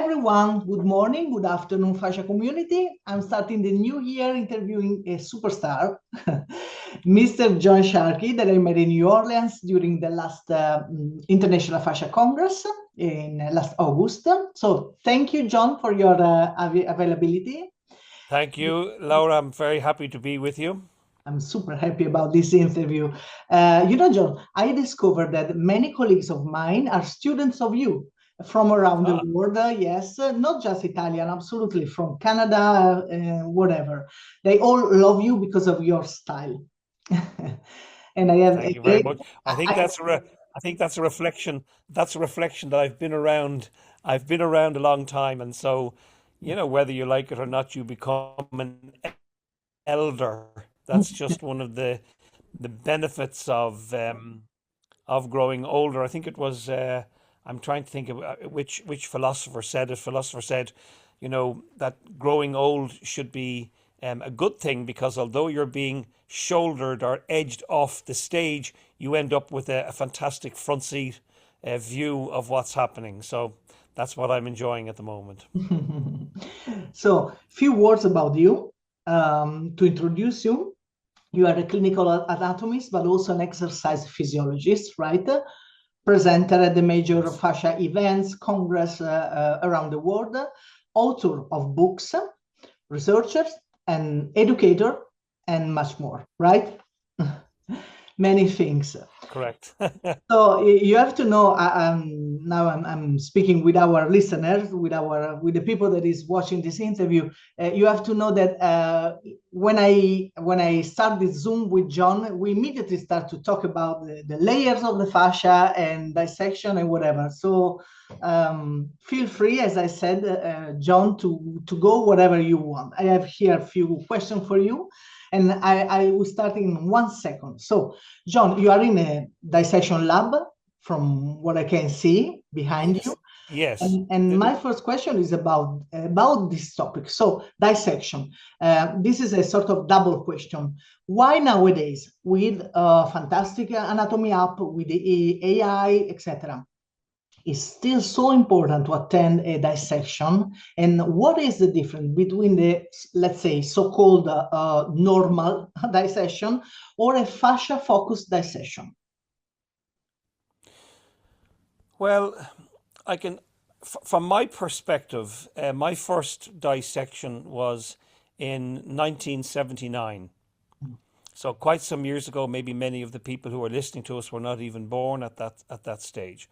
everyone, good morning, good afternoon, fascia community. I'm starting the new year interviewing a superstar, Mr. John Sharkey, that I met in New Orleans during the last International Fascia Congress in last August. So thank you, John, for your availability. Thank you, Laura. I'm very happy to be with you. I'm super happy about this interview. John, I discovered that many colleagues of mine are students of you from around the Ah, world. Yes, not just Italian, absolutely from Canada, whatever. They all love you because of your style. And I have a thank you very great, much. I, I think that's a reflection. That's a reflection that I've been around. I've been around a long time, and so, whether you like it or not, you become an elder. That's just one of the benefits of growing older. I think it was. I'm trying to think of which philosopher said it. Philosopher said, that growing old should be a good thing because although you're being shouldered or edged off the stage, you end up with a fantastic front seat view of what's happening. So that's what I'm enjoying at the moment. So, few words about you to introduce you. You are a clinical anatomist, but also an exercise physiologist, right? Presenter at the major Yes. fascia events, congress around the world, author of books, researchers, and educator, and much more, right? Many things. Correct. So you have to know. Now I'm speaking with our listeners, with the people that is watching this interview. You have to know that when I start this Zoom with John, we immediately start to talk about the layers of the fascia and dissection and whatever. So feel free, as I said, John, to go whatever you want. I have here a few questions for you, and I will start in 1 second. So. John, you are in a dissection lab from what I can see behind you. Yes. Yes. And my first question is about this topic. So dissection. This is a sort of double question. Why nowadays, with fantastic anatomy app, with the AI, etc., is still so important to attend a dissection? And what is the difference between the, let's say, so-called normal dissection or a fascia-focused dissection? Well, I can, from my perspective, my first dissection was in 1979. So quite some years ago, maybe many of the people who are listening to us were not even born at that stage.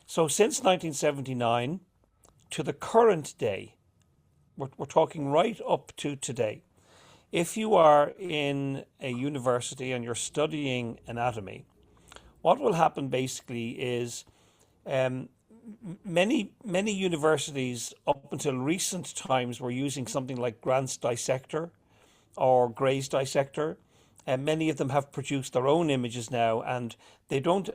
So since 1979 to the current day, we're talking right up to today. If you are in a university and you're studying anatomy, what will happen basically is um, many universities up until recent times were using something like Grant's dissector or Gray's dissector, and many of them have produced their own images now, and they don't,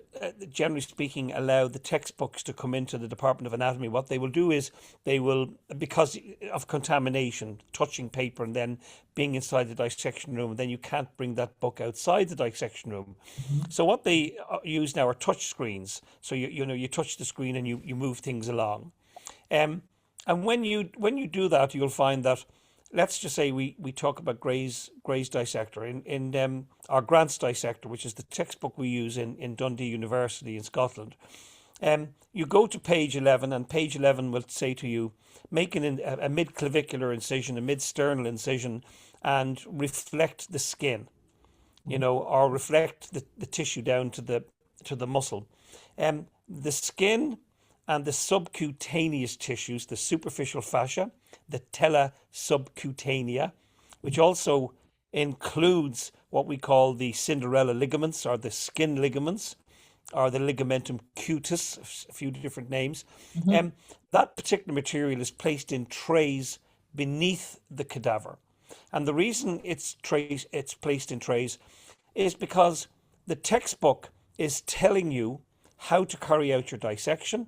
generally speaking, allow the textbooks to come into the Department of Anatomy. What they will do is they will, because of contamination, touching paper and then being inside the dissection room, then you can't bring that book outside the dissection room. So what they use now are touch screens. So you touch the screen and you move things along. Um, and when you do that, you'll find that, let's just say we talk about Gray's dissector in our Grant's dissector, which is the textbook we use in Dundee University in Scotland. You go to page 11, and page 11 will say to you, make a mid-clavicular incision, a mid-sternal incision, and reflect the skin, or reflect the tissue down to the muscle. The skin and the subcutaneous tissues, the superficial fascia, the tela subcutanea, which also includes what we call the Cinderella ligaments or the skin ligaments or the ligamentum cutis, a few different names. Mhm. Um, that particular material is placed in trays beneath the cadaver. And the reason it's placed in trays is because the textbook is telling you how to carry out your dissection,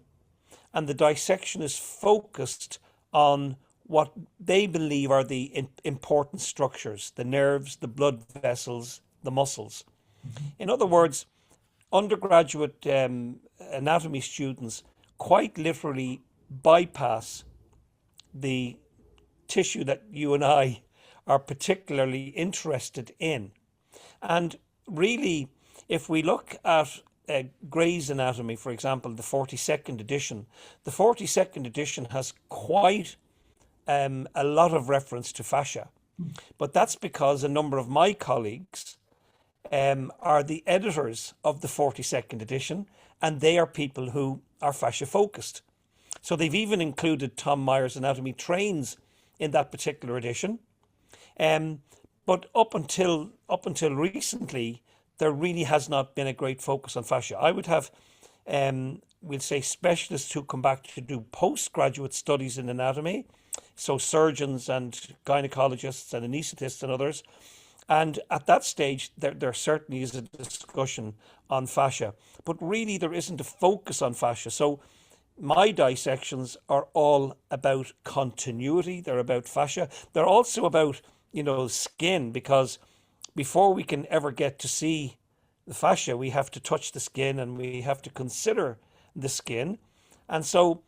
and the dissection is focused on what they believe are the important structures: the nerves, the blood vessels, the muscles. In other words, undergraduate anatomy students quite literally bypass the tissue that you and I are particularly interested in. And really, if we look at Gray's Anatomy, for example, the 42nd edition, the 42nd edition has quite a lot of reference to fascia. But that's because a number of my colleagues are the editors of the 42nd edition, and they are people who are fascia focused. So they've even included Tom Myers' Anatomy Trains in that particular edition. But up until recently, there really has not been a great focus on fascia. I would have, we'll say, specialists who come back to do postgraduate studies in anatomy, so surgeons and gynecologists and anaesthetists and others. And at that stage, there certainly is a discussion on fascia, but really there isn't a focus on fascia. So my dissections are all about continuity. They're about fascia. They're also about, skin, because before we can ever get to see the fascia, we have to touch the skin and we have to consider the skin. And so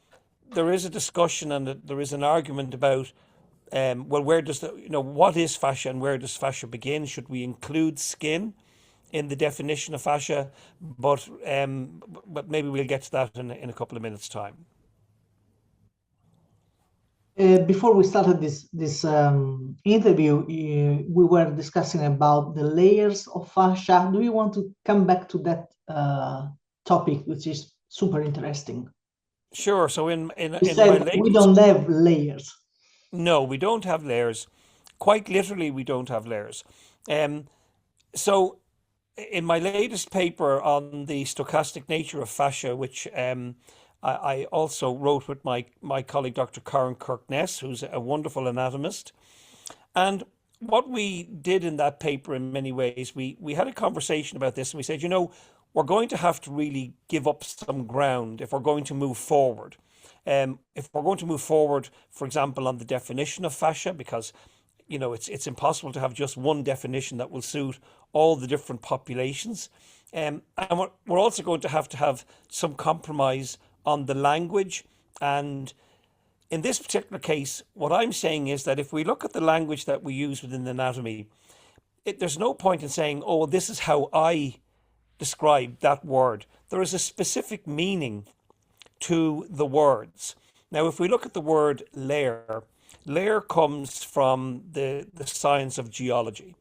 there is a discussion and there is an argument about, where does what is fascia and where does fascia begin? Should we include skin in the definition of fascia? But maybe we'll get to that in a couple of minutes' time. Before we started this interview, we were discussing about the layers of fascia. Do you want to come back to that topic, which is super interesting? Sure. So in You my said we latest, don't have layers. no, we don't have layers. Quite literally, we don't have layers. So in my latest paper on the stochastic nature of fascia, which I also wrote with my colleague, Dr. Karen Kirkness, who's a wonderful anatomist. And what we did in that paper, in many ways, we had a conversation about this, and we said, we're going to have to really give up some ground if we're going to move forward. If we're going to move forward, for example, on the definition of fascia, because it's impossible to have just one definition that will suit all the different populations. And we're also going to have some compromise on the language. And in this particular case, what I'm saying is that if we look at the language that we use within anatomy, there's no point in saying, oh, this is how I describe that word. There is a specific meaning to the words. Now, if we look at the word layer, layer comes from the science of geology.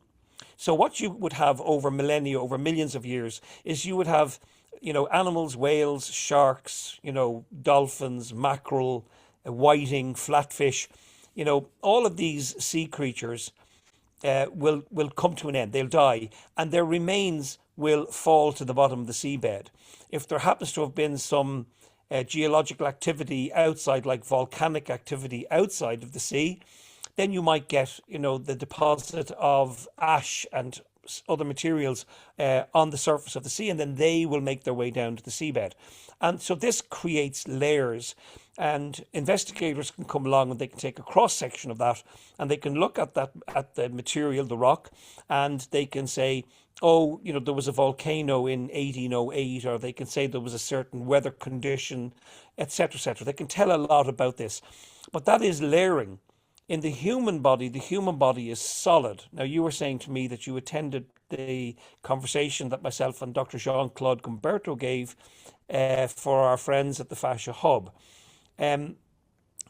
So what you would have over millennia, over millions of years, is you would have, animals, whales, sharks, dolphins, mackerel, whiting, flatfish, all of these sea creatures will come to an end. They'll die, and their remains will fall to the bottom of the seabed. If there happens to have been some geological activity outside, like volcanic activity outside of the sea, then you might get, the deposit of ash and other materials on the surface of the sea, and then they will make their way down to the seabed. And so this creates layers, and investigators can come along and they can take a cross section of that, and they can look at the material, the rock, and they can say, oh, there was a volcano in 1808, or they can say there was a certain weather condition, etc., etc. They can tell a lot about this, but that is layering. In the human body is solid. Now, you were saying to me that you attended the conversation that myself and Dr. Jean-Claude Gumberto gave for our friends at the Fascia Hub. And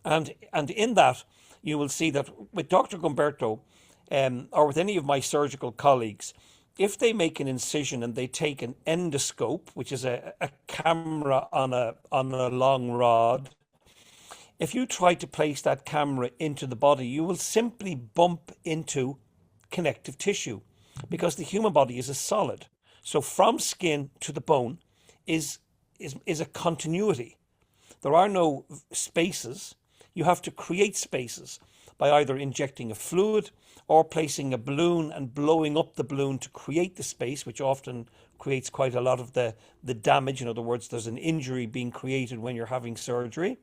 in that, you will see that with Dr. Gumberto, or with any of my surgical colleagues, if they make an incision and they take an endoscope, which is a camera on a long rod, if you try to place that camera into the body, you will simply bump into connective tissue, because the human body is a solid. So from skin to the bone is a continuity. There are no spaces. You have to create spaces by either injecting a fluid or placing a balloon and blowing up the balloon to create the space, which often creates quite a lot of the damage. In other words, there's an injury being created when you're having surgery.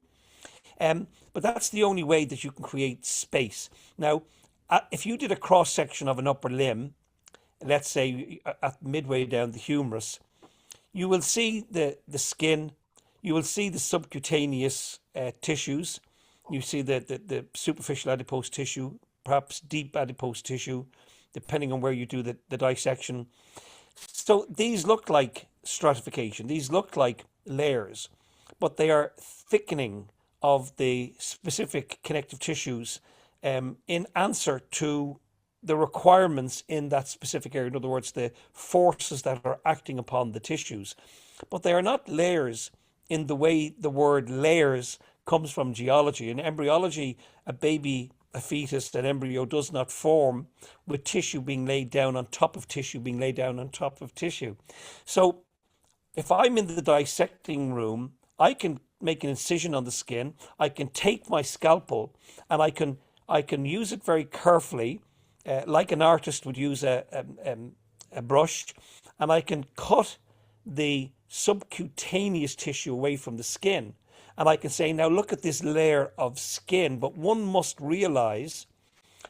But that's the only way that you can create space. Now, if you did a cross section of an upper limb, let's say at midway down the humerus, you will see the skin, you will see the subcutaneous tissues, You see the superficial adipose tissue, perhaps deep adipose tissue, depending on where you do the dissection. So these look like stratification, these look like layers, but they are thickening of the specific connective tissues in answer to the requirements in that specific area. In other words, the forces that are acting upon the tissues. But they are not layers in the way the word layers comes from geology. In embryology, a baby, a fetus, an embryo does not form with tissue being laid down on top of tissue being laid down on top of tissue. So if I'm in the dissecting room, I can make an incision on the skin. I can take my scalpel and I can use it very carefully, like an artist would use a brush, and I can cut the subcutaneous tissue away from the skin. And I can say, now look at this layer of skin, but one must realize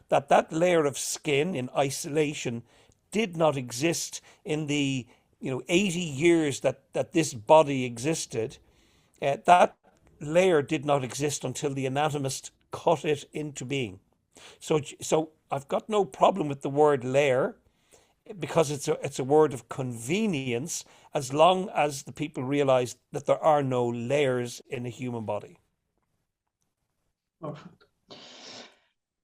that that layer of skin in isolation did not exist in the 80 years that this body existed. That layer did not exist until the anatomist cut it into being. So I've got no problem with the word layer because it's a word of convenience as long as the people realize that there are no layers in a human body. Perfect.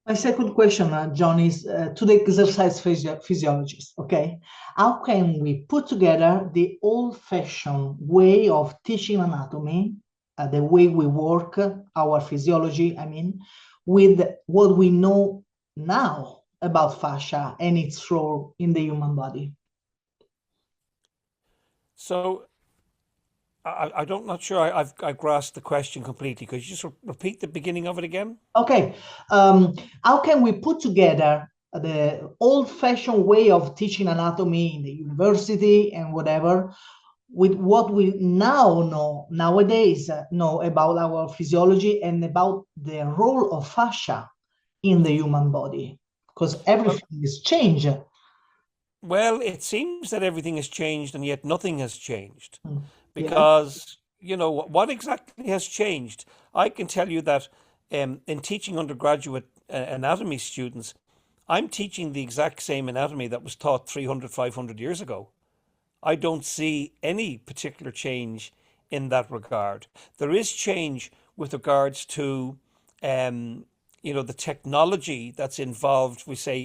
My second question, John, is to the exercise physiologist, okay? How can we put together the old-fashioned way of teaching anatomy, the way we work, our physiology, with what we know now about fascia and its role in the human body? So I'm not sure I've grasped the question completely. Could you just repeat the beginning of it again? Okay. How can we put together the old-fashioned way of teaching anatomy in the university and whatever with what we nowadays know about our physiology and about the role of fascia in the human body? Because everything is changed. Well, it seems that everything has changed and yet nothing has changed. Yeah. Because, what exactly has changed? I can tell you that in teaching undergraduate anatomy students, I'm teaching the exact same anatomy that was taught 300, 500 years ago. I don't see any particular change in that regard. There is change with regards to the technology that's involved, we say,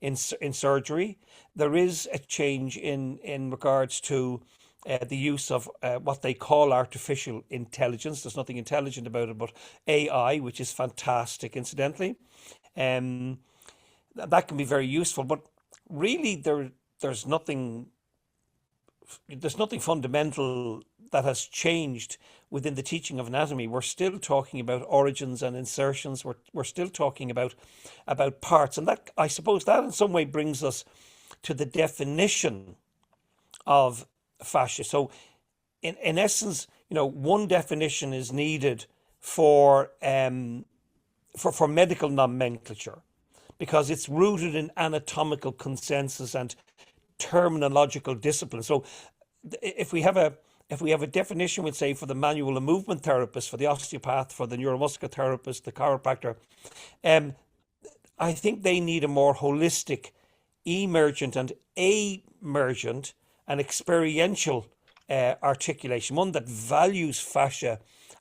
in surgery. There is a change in regards to the use of what they call artificial intelligence. There's nothing intelligent about it, but AI, which is fantastic, incidentally. That can be very useful, but really there's nothing fundamental that has changed within the teaching of anatomy. We're still talking about origins and insertions. We're still talking about parts, and that, I suppose, that in some way brings us to the definition of fascia. So, in essence, one definition is needed for medical nomenclature, because it's rooted in anatomical consensus and terminological discipline. So, if we have a definition, we'd say, for the manual and movement therapist, for the osteopath, for the neuromuscular therapist, the chiropractor, I think they need a more holistic, emergent and emergent and experiential articulation, one that values fascia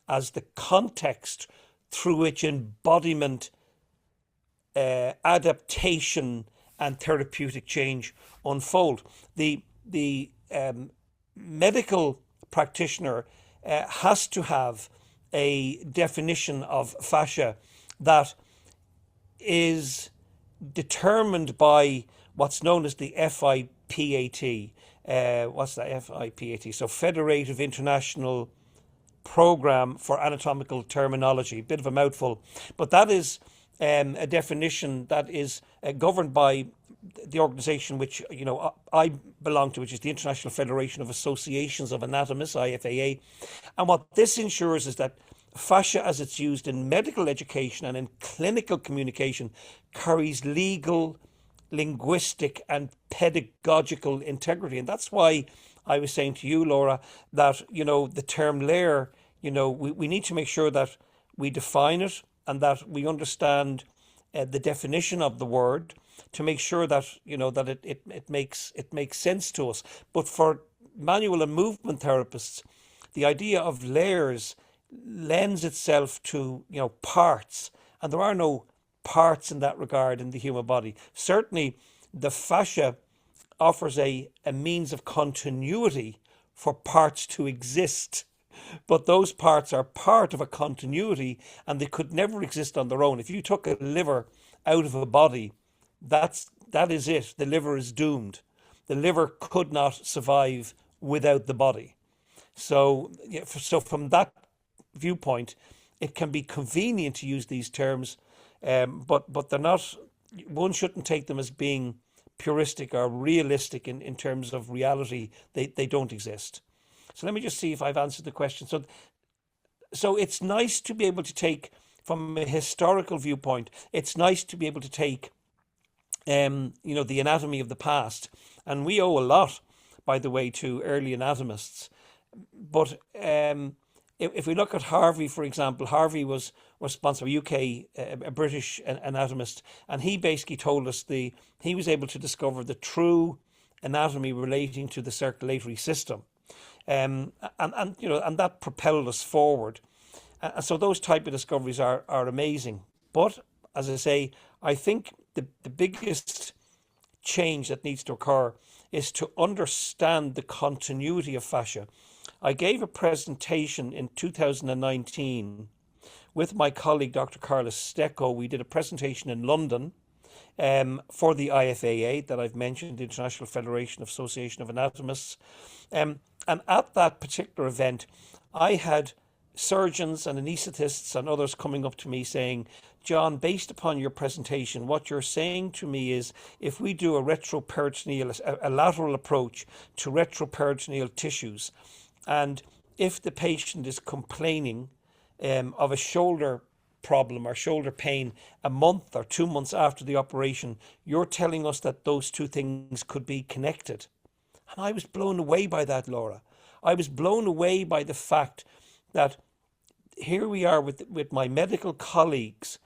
as the context through which embodiment, adaptation and therapeutic change unfold. The medical practitioner has to have a definition of fascia that is determined by what's known as the FIPAT. What's that, FIPAT? So Federative International Program for Anatomical Terminology. Bit of a mouthful, but that is a definition that is governed by the organization which I belong to, which is the International Federation of Associations of Anatomists, IFAA. And what this ensures is that fascia, as it's used in medical education and in clinical communication, carries legal, linguistic and pedagogical integrity. And that's why I was saying to you, Laura, that the term layer, we need to make sure that we define it, and that we understand the definition of the word to make sure that that it makes sense to us. But for manual and movement therapists, the idea of layers lends itself to parts, and there are no parts in that regard in the human body. Certainly, the fascia offers a means of continuity for parts to exist. But those parts are part of a continuity, and they could never exist on their own. If you took a liver out of a body, that is it. The liver is doomed. The liver could not survive without the body. So from that viewpoint, it can be convenient to use these terms, but they're not. One shouldn't take them as being puristic or realistic in terms of reality. They don't exist. So let me just see if I've answered the question. So it's nice to be able to take, from a historical viewpoint, it's nice to be able to take, the anatomy of the past. And we owe a lot, by the way, to early anatomists. But if we look at Harvey, for example, Harvey was responsible, UK, a British anatomist, and he basically told us he was able to discover the true anatomy relating to the circulatory system. And that propelled us forward. And so those type of discoveries are amazing. But as I say, I think the biggest change that needs to occur is to understand the continuity of fascia. I gave a presentation in 2019 with my colleague, Dr. Carlos Stecco. We did a presentation in London for the IFAA that I've mentioned, the International Federation of Association of Anatomists. And at that particular event, I had surgeons and anaesthetists and others coming up to me saying, John, based upon your presentation, what you're saying to me is if we do a retroperitoneal, a lateral approach to retroperitoneal tissues, and if the patient is complaining of a shoulder problem or shoulder pain a month or 2 months after the operation, you're telling us that those two things could be connected. And I was blown away by that, Laura. I was blown away by the fact that here we are with my medical colleagues,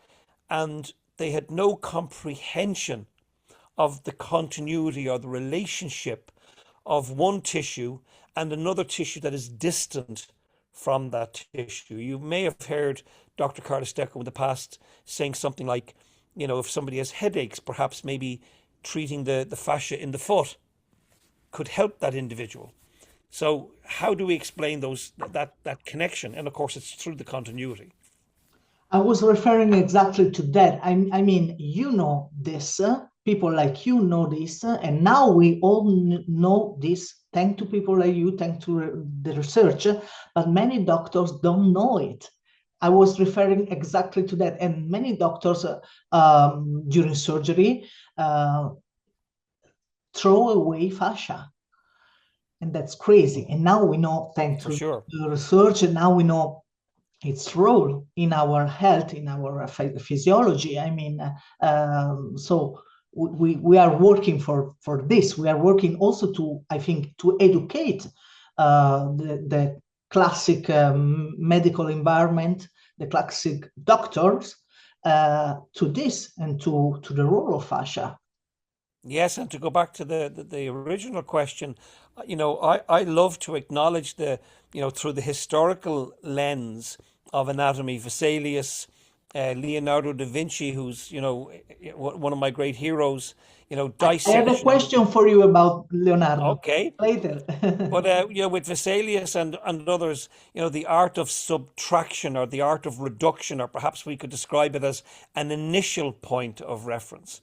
and they had no comprehension of the continuity or the relationship of one tissue and another tissue that is distant from that tissue. You may have heard Dr. Carlos Stecco in the past saying something like, if somebody has headaches, perhaps maybe treating the fascia in the foot could help that individual. So how do we explain that connection? And of course, it's through the continuity. I was referring exactly to that. I mean, this, people like you know this, and now we all know this, thanks to people like you, thanks to the research, but many doctors don't know it. I was referring exactly to that, and many doctors during surgery throw away fascia. And that's crazy. And now we know, thanks to the research, and now we know its role in our health, in our physiology. I mean, so we are working for this. We are working also to educate the classic medical environment, the classic doctors to this and to the role of fascia. Yes, and to go back to the original question, I love to acknowledge through the historical lens of anatomy, Vesalius, Leonardo da Vinci, who's one of my great heroes. Dissection. I have a question for you about Leonardo. Okay. Later. But with Vesalius and others, the art of subtraction or the art of reduction, or perhaps we could describe it as an initial point of reference.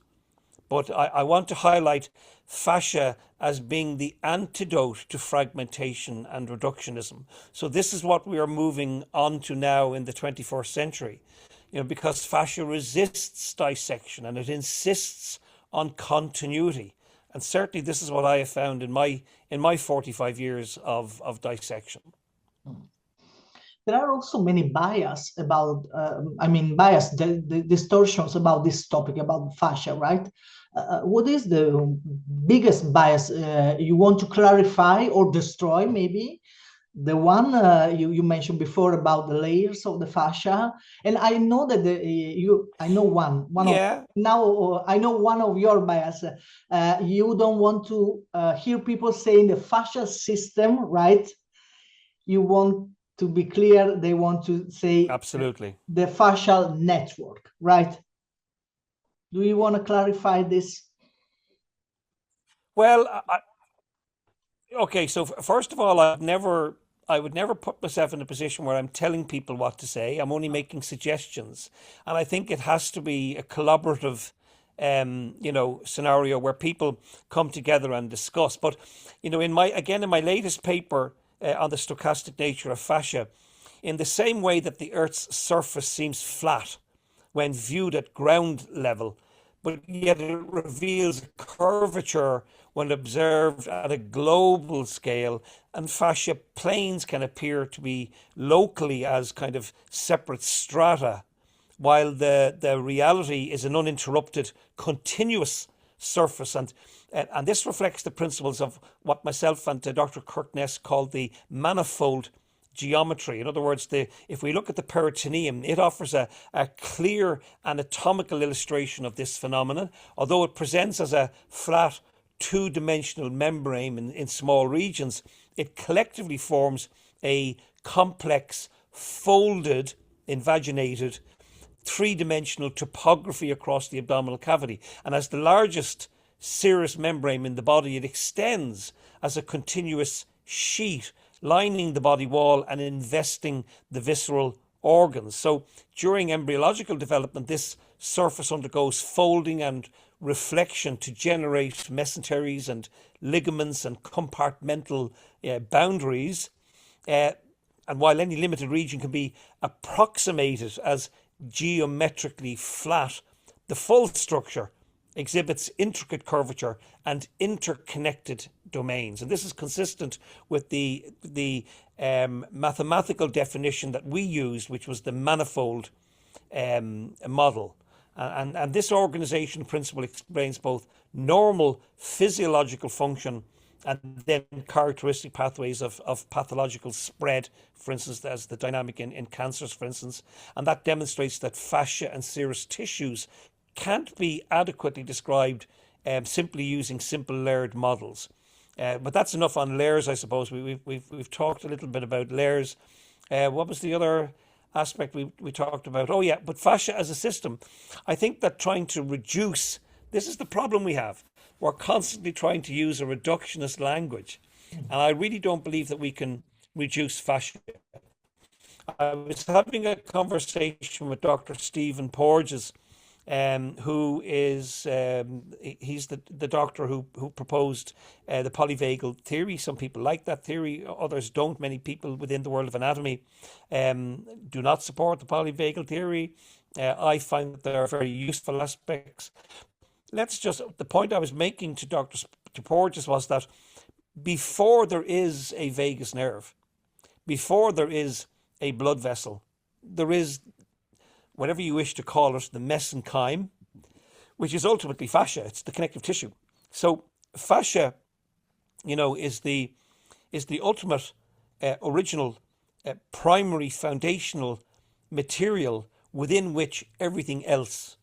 But I want to highlight fascia as being the antidote to fragmentation and reductionism. So this is what we are moving on to now in the 21st century, because fascia resists dissection and it insists on continuity. And certainly this is what I have found in my 45 years of dissection. There are also many bias about, the distortions about this topic, about fascia, right? What is the biggest bias you want to clarify or destroy, maybe? The one you mentioned before about the layers of the fascia, and I know that I know one of Yeah, now I know one of your bias. You don't want to hear people saying the fascia system, right? You want to be clear. They want to say absolutely. the fascial network, right? Do you want to clarify this? Well, okay, so first of all, I would never put myself in a position where I'm telling people what to say. I'm only making suggestions, and I think it has to be a collaborative, scenario where people come together and discuss. But, in my latest paper on the stochastic nature of fascia, in the same way that the Earth's surface seems flat when viewed at ground level, but yet it reveals a curvature when observed at a global scale, and fascia planes can appear to be locally as kind of separate strata, while the reality is an uninterrupted, continuous surface. And this reflects the principles of what myself and Dr. Kirk Ness called the manifold geometry. In other words, if we look at the peritoneum, it offers a clear anatomical illustration of this phenomenon, although it presents as a flat two-dimensional membrane in small regions. It collectively forms a complex, folded, invaginated, three-dimensional topography across the abdominal cavity. And as the largest serous membrane in the body, it extends as a continuous sheet lining the body wall and investing the visceral organs. So during embryological development, this surface undergoes folding and reflection to generate mesenteries and ligaments and compartmental boundaries. And while any limited region can be approximated as geometrically flat, the full structure exhibits intricate curvature and interconnected domains. And this is consistent with the mathematical definition that we used, which was the manifold model. And this organization principle explains both normal physiological function and then characteristic pathways of pathological spread, for instance, as the dynamic in cancers, for instance. And that demonstrates that fascia and serous tissues can't be adequately described simply using simple layered models. But that's enough on layers, I suppose. We've talked a little bit about layers. What was the other aspect we talked about? Oh, yeah, but fascia as a system. I think that trying to reduce, this is the problem we have. We're constantly trying to use a reductionist language. And I really don't believe that we can reduce fascia. I was having a conversation with Dr. Stephen Porges, who is he's the doctor who proposed the polyvagal theory. Some people like that theory, others don't. Many people within the world of anatomy do not support the polyvagal theory. I find that there are very useful aspects. The point I was making to Dr. Porges was that before there is a vagus nerve, before there is a blood vessel, there is, whatever you wish to call it, the mesenchyme, which is ultimately fascia. It's the connective tissue. So fascia, is the ultimate original primary foundational material within which everything else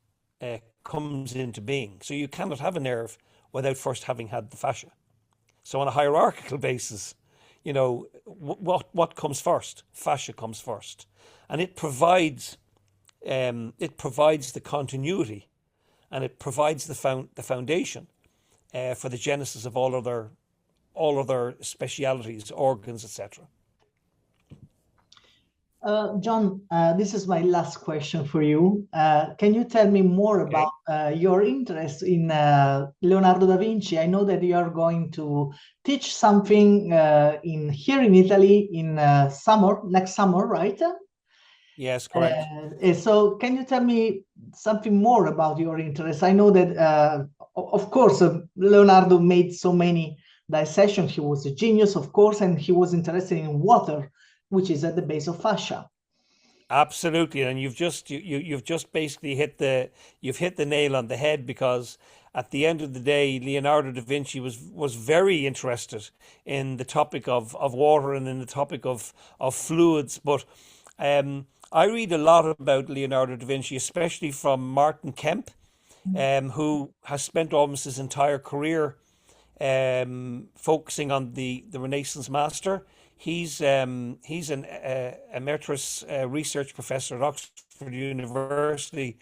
comes into being. So you cannot have a nerve without first having had the fascia. So on a hierarchical basis, what comes first? Fascia comes first, and it provides the continuity, and it provides the foundation for the genesis of all other specialities, organs, etc. John, this is my last question for you. Can you tell me more Okay. about your interest in Leonardo da Vinci? I know that you are going to teach something here in Italy in next summer, right? Yes, correct. So can you tell me something more about your interest? I know that, of course, Leonardo made so many dissections. He was a genius, of course, and he was interested in water, which is at the base of fascia. Absolutely, and you've just basically hit the nail on the head, because at the end of the day, Leonardo da Vinci was very interested in the topic of water and in the topic of fluids. But I read a lot about Leonardo da Vinci, especially from Martin Kemp, who has spent almost his entire career focusing on the Renaissance master. He's an emeritus research professor at Oxford University,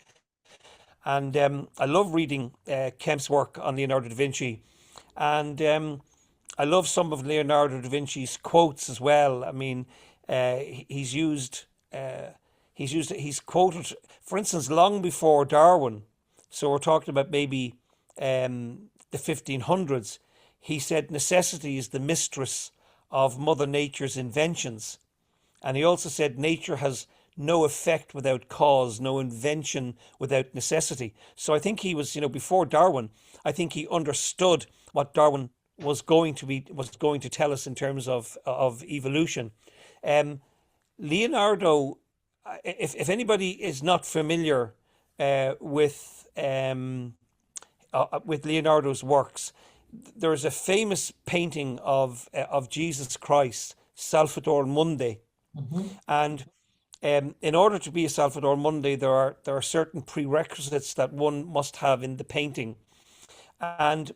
and I love reading Kemp's work on Leonardo da Vinci, and I love some of Leonardo da Vinci's quotes as well. I mean, he's quoted, for instance, long before Darwin. So we're talking about maybe the 1500s. He said, "Necessity is the mistress of Mother Nature's inventions." And he also said, "Nature has no effect without cause, no invention without necessity." So I think he was, before Darwin, I think he understood what Darwin was going to tell us in terms of evolution. Leonardo, if anybody is not familiar with Leonardo's works, there's a famous painting of Jesus Christ, Salvator Mundi, and in order to be a Salvator Mundi, there are certain prerequisites that one must have in the painting, and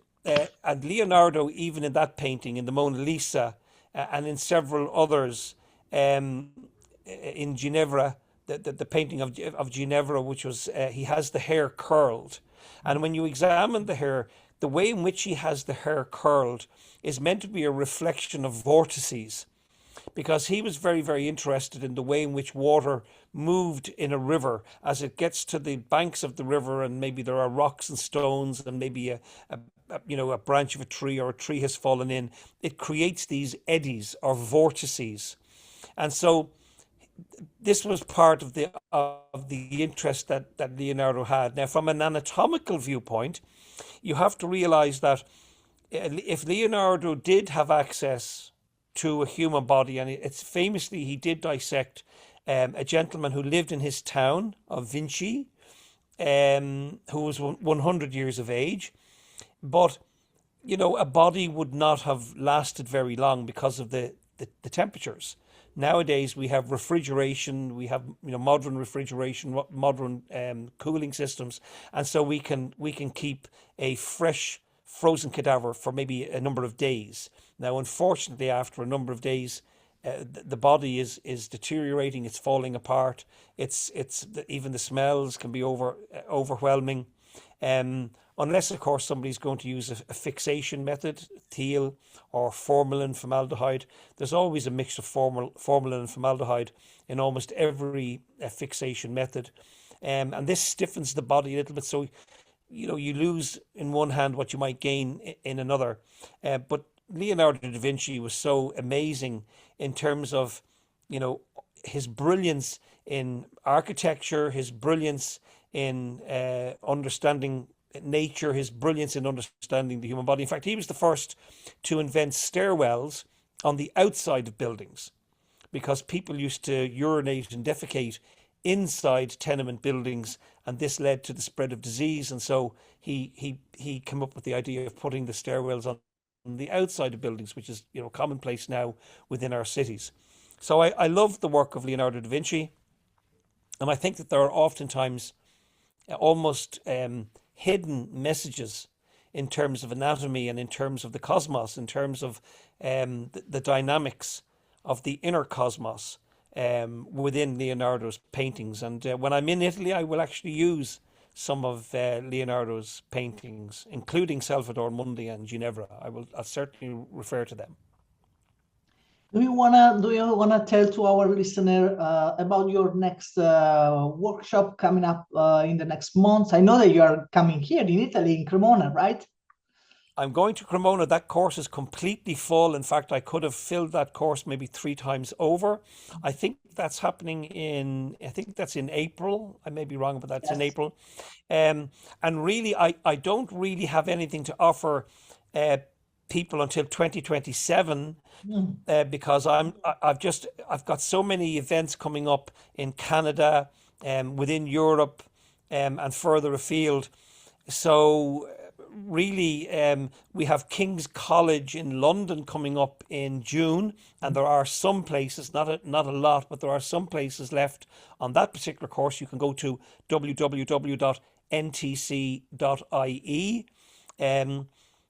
Leonardo, even in that painting, in the Mona Lisa, and in several others, in Ginevra, the painting of Ginevra, which was he has the hair curled, and when you examine the hair, the way in which he has the hair curled is meant to be a reflection of vortices, because he was very, very interested in the way in which water moved in a river as it gets to the banks of the river, and maybe there are rocks and stones, and maybe a branch of a tree or a tree has fallen in. It creates these eddies or vortices, and so this was part of the interest that Leonardo had. Now, from an anatomical viewpoint, you have to realize that if Leonardo did have access to a human body, and it's famously he did dissect a gentleman who lived in his town of Vinci, who was 100 years of age, but a body would not have lasted very long because of the temperatures. Nowadays we have refrigeration, we have modern refrigeration, modern cooling systems, and so we can keep a fresh frozen cadaver for maybe a number of days. Now, unfortunately, after a number of days, the body is deteriorating, it's falling apart. It's even the smells can be overwhelming. Unless, of course, somebody's going to use a fixation method, thiol or formalin formaldehyde. There's always a mix of formalin and formaldehyde in almost every fixation method. And this stiffens the body a little bit, so you lose in one hand what you might gain in another. But Leonardo da Vinci was so amazing in terms of, his brilliance in architecture, his brilliance in understanding nature, his brilliance in understanding the human body. In fact, he was the first to invent stairwells on the outside of buildings, because people used to urinate and defecate inside tenement buildings, and this led to the spread of disease. And so he came up with the idea of putting the stairwells on the outside of buildings, which is commonplace now within our cities. So I love the work of Leonardo da Vinci, and I think that there are oftentimes almost hidden messages in terms of anatomy and in terms of the cosmos, in terms of the dynamics of the inner cosmos within Leonardo's paintings. And when I'm in Italy, I will actually use some of Leonardo's paintings, including Salvator Mundi and Ginevra. I'll certainly refer to them. Do you wanna tell to our listener about your next workshop coming up in the next months? I know that you are coming here in Italy, in Cremona, right? I'm going to Cremona. That course is completely full. In fact, I could have filled that course maybe 3 times over. I think that's happening that's in April. I may be wrong, but that's in April. And really, I don't really have anything to offer people until 2027 because I've got so many events coming up in Canada, within Europe, and further afield. So really, we have King's College in London coming up in June, and there are some places, not a lot, but there are some places left on that particular course. You can go to www.ntc.ie.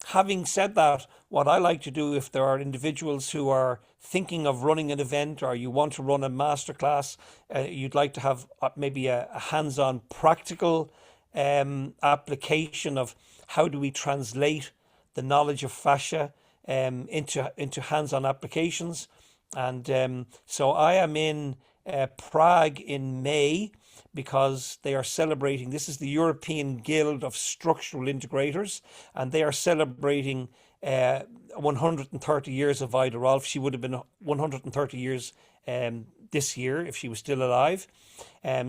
Having said that, what I like to do, if there are individuals who are thinking of running an event, or you want to run a masterclass, you'd like to have maybe a hands-on practical application of how do we translate the knowledge of fascia into hands-on applications. And so I am in Prague in May, because they are celebrating, this is the European Guild of Structural Integrators, and they are celebrating 130 years of Ida Rolf. She would have been 130 years this year if she was still alive.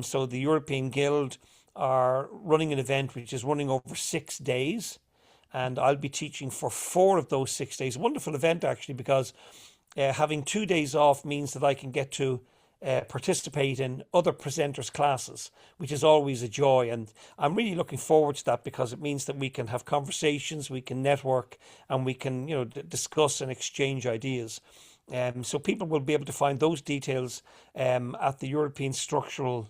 So the European Guild are running an event which is running over 6 days, and I'll be teaching for 4 of those 6 days. Wonderful event, actually, because having 2 days off means that I can get to participate in other presenters' classes, which is always a joy. And I'm really looking forward to that, because it means that we can have conversations, we can network, and we can, discuss and exchange ideas. So people will be able to find those details at the European Structural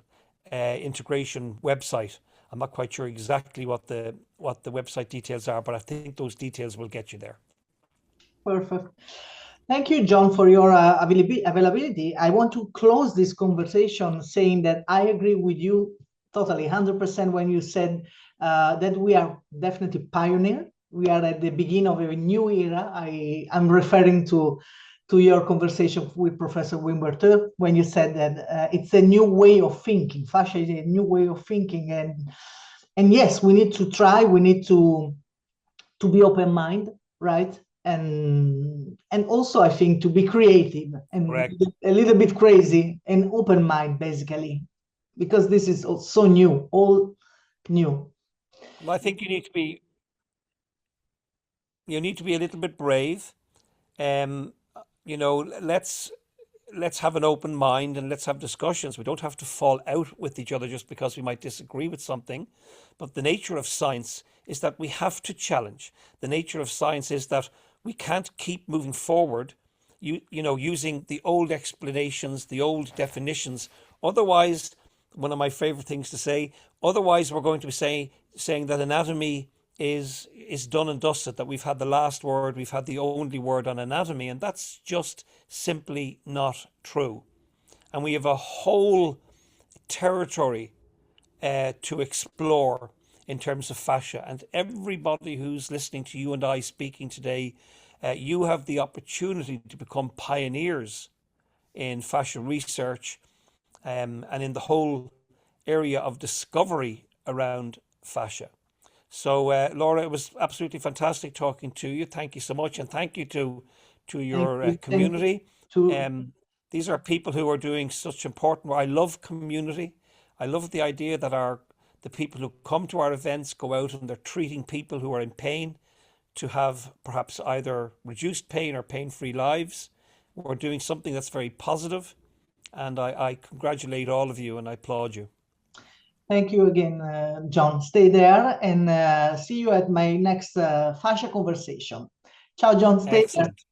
Integration website. I'm not quite sure exactly what the website details are, but I think those details will get you there. Perfect. Thank you, John, for your availability. I want to close this conversation saying that I agree with you totally, 100%, when you said that we are definitely pioneer. We are at the beginning of a new era. I'm referring to your conversation with Professor Wimberter, when you said that it's a new way of thinking. Fascia is a new way of thinking, and yes, we need to try. We need to be open-minded, right? And also, I think, to be creative and Correct. a little bit crazy and open mind, basically, because this is so new, all new. Well, I think you need to be a little bit brave. Let's have an open mind and let's have discussions. We don't have to fall out with each other just because we might disagree with something. But the nature of science is that we have to challenge. The nature of science is that we can't keep moving forward, using the old explanations, the old definitions. Otherwise, one of my favorite things to say, otherwise we're going to be saying that anatomy is done and dusted, that we've had the last word, we've had the only word on anatomy, and that's just simply not true. And we have a whole territory to explore in terms of fascia. And everybody who's listening to you and I speaking today, you have the opportunity to become pioneers in fascia research and in the whole area of discovery around fascia. So, Laura, it was absolutely fantastic talking to you. Thank you so much, and thank you to your community. These are people who are doing such important work. I love community. I love the idea that the people who come to our events go out and they're treating people who are in pain to have perhaps either reduced pain or pain-free lives. We're doing something that's very positive, and I congratulate all of you and I applaud you. Thank you again, John. Stay there, and see you at my next fascia conversation. Ciao, John. Stay there. Excellent.